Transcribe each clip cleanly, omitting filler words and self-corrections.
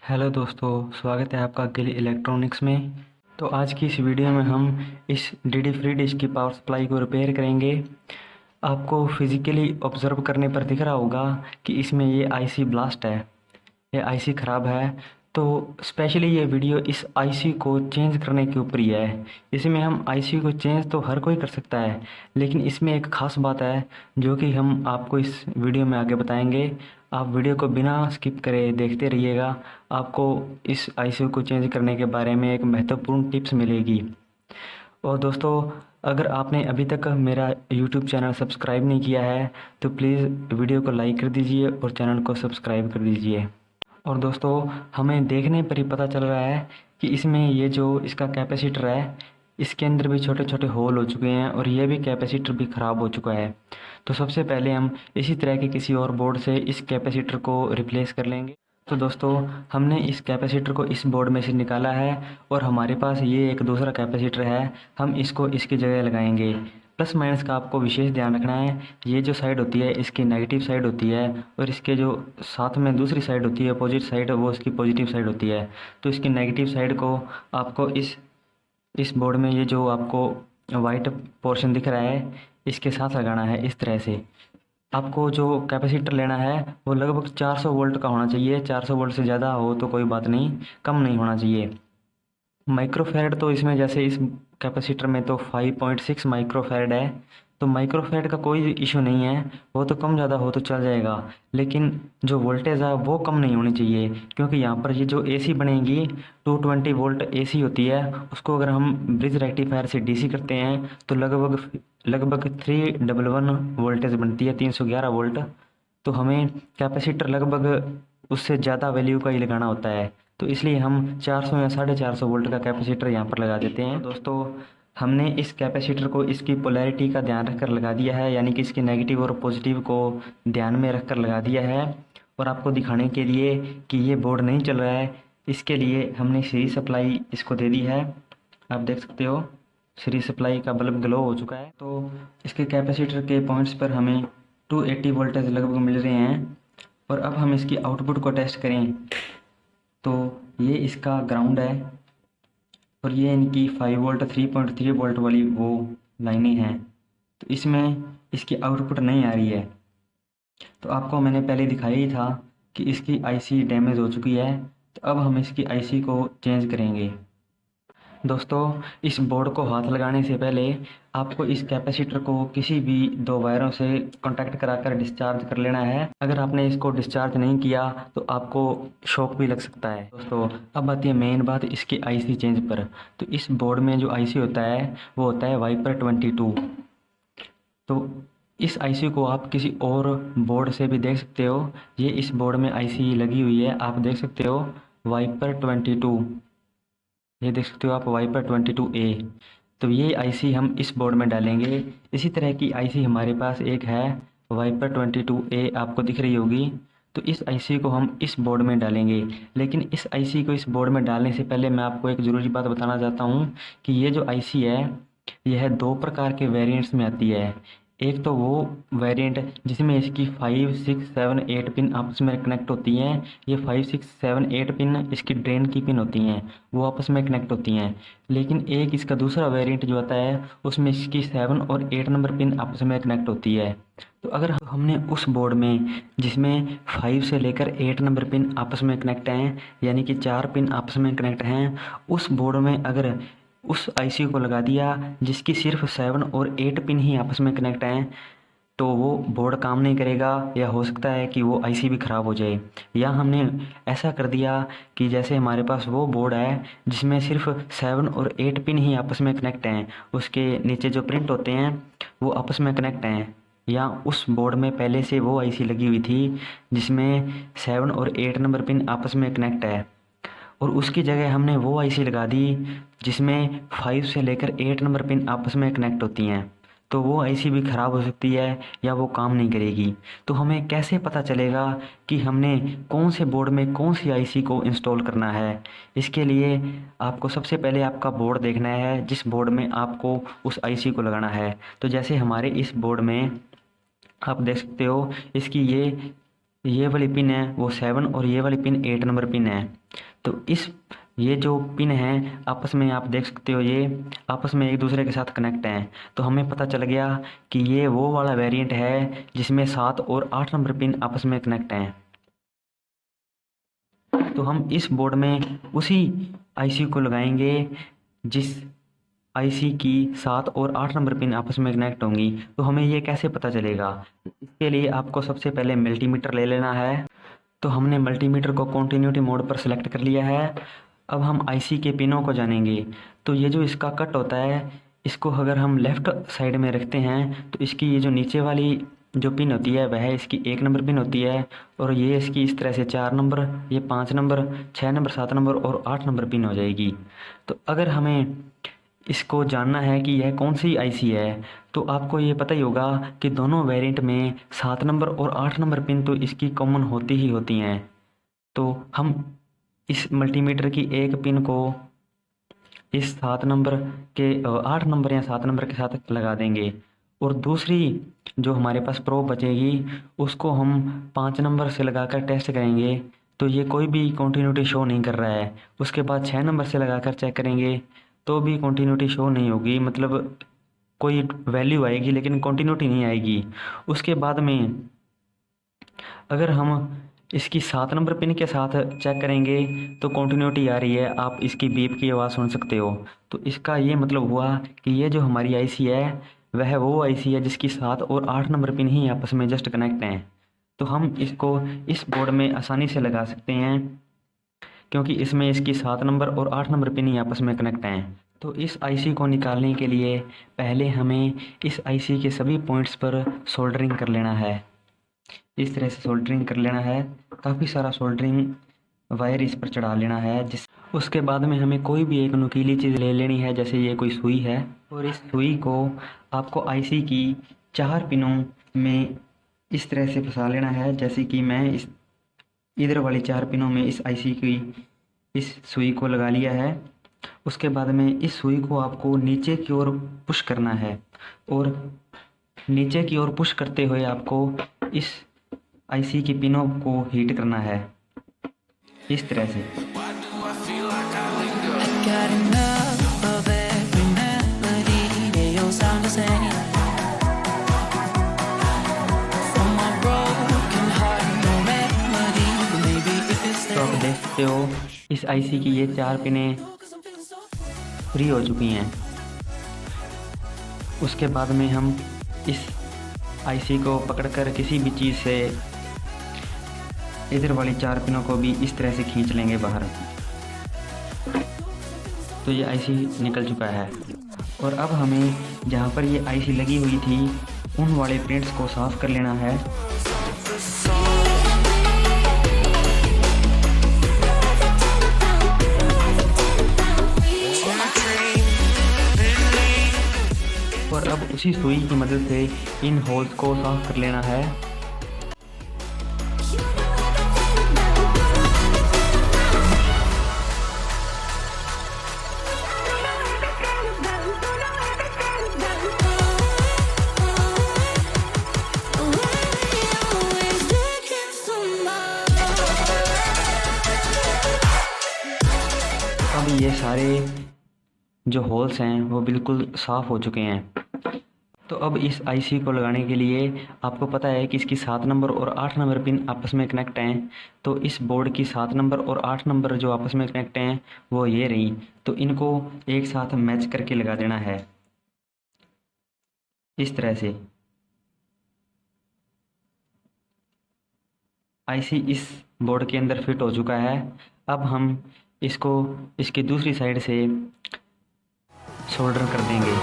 Hello दोस्तों, स्वागत है आपका गिल इलेक्ट्रॉनिक्स में। तो आज की इस वीडियो में हम इस डीडी फ्री डिश की पावर सप्लाई को रिपेयर करेंगे। आपको फिज़िकली ऑब्ज़र्व करने पर दिख रहा होगा कि इसमें ये आईसी ब्लास्ट है, ये आईसी ख़राब है। तो स्पेशली ये वीडियो इस आईसी को चेंज करने के ऊपर ही है। इसमें हम आईसी को चेंज तो हर कोई कर सकता है, लेकिन इसमें एक ख़ास बात है जो कि हम आपको इस वीडियो में आगे बताएंगे। आप वीडियो को बिना स्किप करे देखते रहिएगा, आपको इस आईसी को चेंज करने के बारे में एक महत्वपूर्ण टिप्स मिलेगी। और दोस्तों, अगर आपने अभी तक मेरा यूट्यूब चैनल सब्सक्राइब नहीं किया है तो प्लीज़ वीडियो को लाइक कर दीजिए और चैनल को सब्सक्राइब कर दीजिए। और दोस्तों, हमें देखने पर ही पता चल रहा है कि इसमें ये जो इसका कैपेसिटर है, इसके अंदर भी छोटे छोटे होल हो चुके हैं और ये भी कैपेसिटर भी ख़राब हो चुका है। तो सबसे पहले हम इसी तरह के किसी और बोर्ड से इस कैपेसिटर को रिप्लेस कर लेंगे। तो दोस्तों, हमने इस कैपेसिटर को इस बोर्ड में से निकाला है और हमारे पास ये एक दूसरा कैपेसिटर है, हम इसको इसकी जगह लगाएंगे। प्लस माइनस का आपको विशेष ध्यान रखना है। ये जो साइड होती है इसकी नेगेटिव साइड होती है और इसके जो साथ में दूसरी साइड होती है अपोजिट साइड, वो इसकी पॉजिटिव साइड होती है। तो इसकी नेगेटिव साइड को आपको इस बोर्ड में ये जो आपको वाइट पोर्शन दिख रहा है इसके साथ लगाना है। इस तरह से आपको जो कैपेसिटर लेना है वो लगभग 400 वोल्ट का होना चाहिए। 400 वोल्ट से ज़्यादा हो तो कोई बात नहीं, कम नहीं होना चाहिए। माइक्रोफैरड तो इसमें जैसे इस कैपेसिटर में तो 5.6 माइक्रोफैरड है, तो माइक्रोफैरड का कोई इशू नहीं है, वो तो कम ज़्यादा हो तो चल जाएगा। लेकिन जो वोल्टेज है वो कम नहीं होनी चाहिए, क्योंकि यहाँ पर ये जो एसी बनेगी 220 वोल्ट एसी होती है, उसको अगर हम ब्रिज रेक्टिफायर से डीसी करते हैं तो लगभग लगभग 311 वोल्टेज बनती है, 311 वोल्ट। तो हमें कैपेसिटर लगभग उससे ज़्यादा वैल्यू का ही लगाना होता है। तो इसलिए हम 400 या 450 वोल्ट का कैपेसिटर यहाँ पर लगा देते हैं। दोस्तों, हमने इस कैपेसिटर को इसकी पोलैरिटी का ध्यान रखकर लगा दिया है, यानी कि इसकी नेगेटिव और पॉजिटिव को ध्यान में रखकर लगा दिया है। और आपको दिखाने के लिए कि ये बोर्ड नहीं चल रहा है, इसके लिए हमने सीरीज सप्लाई इसको दे दी है। आप देख सकते हो सीरीज सप्लाई का बल्ब ग्लो हो चुका है। तो इसके कैपेसिटर के पॉइंट्स पर हमें 280 वोल्टेज लगभग मिल रहे हैं। और अब हम इसकी आउटपुट को टेस्ट करें तो ये इसका ग्राउंड है और ये इनकी 5 वोल्ट 3.3 वोल्ट वाली वो लाइनें हैं। तो इसमें इसकी आउटपुट नहीं आ रही है। तो आपको मैंने पहले दिखाया ही था कि इसकी आईसी डैमेज हो चुकी है। तो अब हम इसकी आईसी को चेंज करेंगे। दोस्तों, इस बोर्ड को हाथ लगाने से पहले आपको इस कैपेसिटर को किसी भी दो वायरों से कांटेक्ट कराकर डिस्चार्ज कर लेना है। अगर आपने इसको डिस्चार्ज नहीं किया तो आपको शॉक भी लग सकता है। दोस्तों, अब आती है मेन बात इसकी आईसी चेंज पर। तो इस बोर्ड में जो आईसी होता है वो होता है वाइपर 22। तो इस आईसी को आप किसी और बोर्ड से भी देख सकते हो। ये इस बोर्ड में आईसी लगी हुई है, आप देख सकते हो वाइपर 22। ये देख सकते हो आप वाइपर 22A। तो ये आईसी हम इस बोर्ड में डालेंगे। इसी तरह की आईसी हमारे पास एक है वाइपर 22A, आपको दिख रही होगी। तो इस आईसी को हम इस बोर्ड में डालेंगे। लेकिन इस आईसी को इस बोर्ड में डालने से पहले मैं आपको एक ज़रूरी बात बताना चाहता हूँ कि ये जो आईसी है यह दो प्रकार के वेरिएंट्स में आती है। एक तो वो वेरिएंट जिसमें इसकी 5, 6, 7, 8 पिन आपस में कनेक्ट होती हैं। ये 5, 6, 7, 8 पिन इसकी ड्रेन की पिन होती हैं, वो आपस में कनेक्ट होती हैं। लेकिन एक इसका दूसरा वेरिएंट जो आता है उसमें इसकी 7 और 8 नंबर पिन आपस में कनेक्ट होती है। तो अगर हमने उस बोर्ड में जिसमें 5 से लेकर 8 नंबर पिन आपस में कनेक्ट हैं, यानी कि 4 पिन आपस में कनेक्ट हैं, उस बोर्ड में अगर उस आईसी को लगा दिया जिसकी सिर्फ 7 और 8 पिन ही आपस में कनेक्ट हैं, तो वो बोर्ड काम नहीं करेगा, या हो सकता है कि वो आईसी भी ख़राब हो जाए। या हमने ऐसा कर दिया कि जैसे हमारे पास वो बोर्ड है जिसमें सिर्फ 7 और 8 पिन ही आपस में कनेक्ट हैं, उसके नीचे जो प्रिंट होते हैं वो आपस में कनेक्ट हैं। या उस बोर्ड में पहले से वो आईसी लगी हुई थी जिसमें 7 और 8 नंबर पिन आपस में कनेक्ट है, और उसकी जगह हमने वो आईसी लगा दी जिसमें 5 से लेकर 8 नंबर पिन आपस में कनेक्ट होती हैं। तो वो आईसी भी ख़राब हो सकती है या वो काम नहीं करेगी। तो हमें कैसे पता चलेगा कि हमने कौन से बोर्ड में कौन सी आईसी को इंस्टॉल करना है? इसके लिए आपको सबसे पहले आपका बोर्ड देखना है जिस बोर्ड में आपको उस आईसी को लगाना है। तो जैसे हमारे इस बोर्ड में आप देख सकते हो इसकी ये ये वाली पिन है वो 7 और ये वाली पिन 8 नंबर पिन है। तो ये जो पिन है आपस में आप देख सकते हो, ये आपस में एक दूसरे के साथ कनेक्ट हैं। तो हमें पता चल गया कि ये वो वाला वेरिएंट है जिसमें 7 और 8 नंबर पिन आपस में कनेक्ट हैं। तो हम इस बोर्ड में उसी आईसी को लगाएंगे जिस आईसी की 7 और 8 नंबर पिन आपस में कनेक्ट होंगी। तो हमें ये कैसे पता चलेगा? इसके लिए आपको सबसे पहले मल्टीमीटर ले लेना है। तो हमने मल्टीमीटर को कंटिन्यूटी मोड पर सेलेक्ट कर लिया है। अब हम आईसी के पिनों को जानेंगे। तो ये जो इसका कट होता है, इसको अगर हम लेफ़्ट साइड में रखते हैं तो इसकी ये जो नीचे वाली जो पिन होती है वह इसकी 1 नंबर पिन होती है, और ये इसकी इस तरह से 4 नंबर, ये 5 नंबर, 6 नंबर, 7 नंबर और 8 नंबर पिन हो जाएगी। तो अगर हमें इसको जानना है कि यह कौन सी आईसी है, तो आपको ये पता ही होगा कि दोनों वेरिएंट में 7 नंबर और 8 नंबर पिन तो इसकी कॉमन होती ही होती हैं। तो हम इस मल्टीमीटर की एक पिन को इस 7 नंबर के 8 नंबर या 7 नंबर के साथ लगा देंगे, और दूसरी जो हमारे पास प्रोब बचेगी उसको हम 5 नंबर से लगाकर टेस्ट करेंगे। तो ये कोई भी कंटिन्यूटी शो नहीं कर रहा है। उसके बाद 6 नंबर से लगाकर चेक करेंगे तो भी कंटिन्यूटी शो नहीं होगी, मतलब कोई वैल्यू आएगी लेकिन कंटिन्यूटी नहीं आएगी। उसके बाद में अगर हम इसकी 7 नंबर पिन के साथ चेक करेंगे तो कंटिन्यूटी आ रही है, आप इसकी बीप की आवाज़ सुन सकते हो। तो इसका ये मतलब हुआ कि ये जो हमारी आईसी है वह वो आईसी है जिसकी 7 और 8 नंबर पिन ही आपस में जस्ट कनेक्ट हैं। तो हम इसको इस बोर्ड में आसानी से लगा सकते हैं क्योंकि इसमें इसकी 7 नंबर और 8 नंबर पिन ही आपस में कनेक्ट हैं। तो इस आईसी को निकालने के लिए पहले हमें इस आईसी के सभी पॉइंट्स पर सोल्डरिंग कर लेना है। इस तरह से सोल्डरिंग कर लेना है, काफ़ी सारा सोल्डरिंग वायर इस पर चढ़ा लेना है। उसके बाद में हमें कोई भी एक नुकीली चीज़ ले लेनी है, जैसे ये कोई सुई है, और इस सुई को आपको आईसी की 4 पिनों में इस तरह से फंसा लेना है, जैसे कि मैं इस इधर वाली 4 पिनों में इस आईसी की इस सुई को लगा लिया है। उसके बाद में इस सुई को आपको नीचे की ओर पुश करना है, और नीचे की ओर पुश करते हुए आपको इस आईसी की पिनों को हीट करना है इस तरह से। तो आप देख सकते हो इस आईसी की ये 4 पिनें फ्री हो चुकी हैं। उसके बाद में हम इस आईसी को पकड़कर किसी भी चीज़ से इधर वाली 4 पिनों को भी इस तरह से खींच लेंगे बाहर। तो ये आईसी निकल चुका है, और अब हमें जहाँ पर ये आईसी लगी हुई थी उन वाले प्रिंट्स को साफ़ कर लेना है। और अब उसी सुई की मदद से इन होल्स को साफ कर लेना है। अब ये सारे जो होल्स हैं वो बिल्कुल साफ़ हो चुके हैं। तो अब इस आईसी को लगाने के लिए आपको पता है कि इसकी 7 नंबर और 8 नंबर पिन आपस में कनेक्ट हैं। तो इस बोर्ड की 7 नंबर और 8 नंबर जो आपस में कनेक्ट हैं वो ये रही। तो इनको एक साथ मैच करके लगा देना है इस तरह से। आईसी इस बोर्ड के अंदर फिट हो चुका है। अब हम इसको इसकी दूसरी साइड से सोल्डर कर देंगे।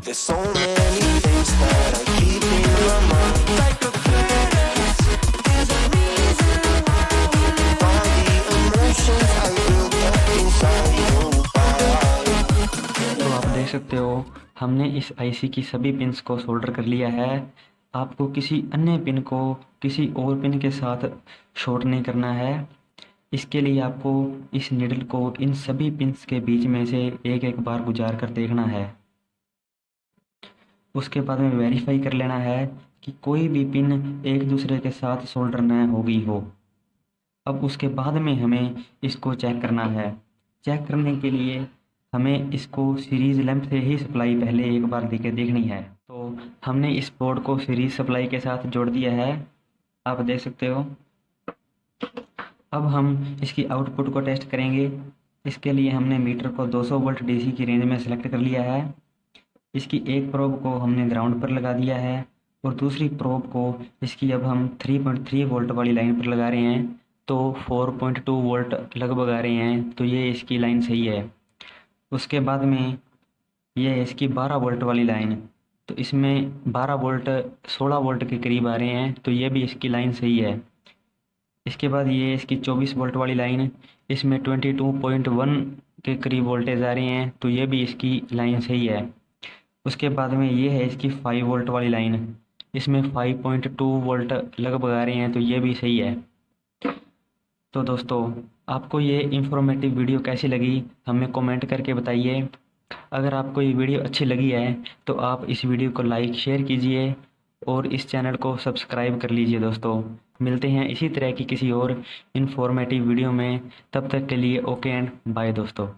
There's so many things that I keep in my mind, like a past. There's a reason why all the emotions I built up inside you. तो आप देख सकते हो हमने इस आईसी की सभी पिन्स को सोल्डर कर लिया है। आपको किसी अन्य पिन को किसी और पिन के साथ शॉर्ट नहीं करना है। इसके लिए आपको इस नीडल को इन सभी पिन्स के बीच में से एक एक बार गुजार कर देखना है। उसके बाद में वेरीफाई कर लेना है कि कोई भी पिन एक दूसरे के साथ सोल्डर न हो गई हो। अब उसके बाद में हमें इसको चेक करना है। चेक करने के लिए हमें इसको सीरीज़ लैंप से ही सप्लाई पहले एक बार देके देखनी है। तो हमने इस बोर्ड को सीरीज़ सप्लाई के साथ जोड़ दिया है, आप देख सकते हो। अब हम इसकी आउटपुट को टेस्ट करेंगे। इसके लिए हमने मीटर को 200 वोल्ट डीसी की रेंज में सेलेक्ट कर लिया है। इसकी एक प्रोब को हमने ग्राउंड पर लगा दिया है और दूसरी प्रोब को इसकी अब हम 3.3 वोल्ट वाली लाइन पर लगा रहे हैं। तो 4.2 वोल्ट लगभग आ रहे हैं, तो ये इसकी लाइन सही है। उसके बाद में ये है इसकी 12 वोल्ट वाली लाइन, तो इसमें 12 वोल्ट 16 वोल्ट के करीब आ रहे हैं, तो ये भी इसकी लाइन सही है। इसके बाद ये इसकी 24 वोल्ट वाली लाइन, इसमें 22.1 के करीब वोल्टेज आ रहे हैं, तो ये भी इसकी लाइन सही है। उसके बाद में ये है इसकी 5 वोल्ट वाली लाइन, इसमें 5.2 वोल्ट लगभग आ रहे हैं, तो ये भी सही है। तो दोस्तों, आपको ये इन्फॉर्मेटिव वीडियो कैसी लगी हमें कमेंट करके बताइए। अगर आपको ये वीडियो अच्छी लगी है तो आप इस वीडियो को लाइक शेयर कीजिए और इस चैनल को सब्सक्राइब कर लीजिए। दोस्तों, मिलते हैं इसी तरह की किसी और इन्फॉर्मेटिव वीडियो में। तब तक के लिए ओके एंड बाय दोस्तों।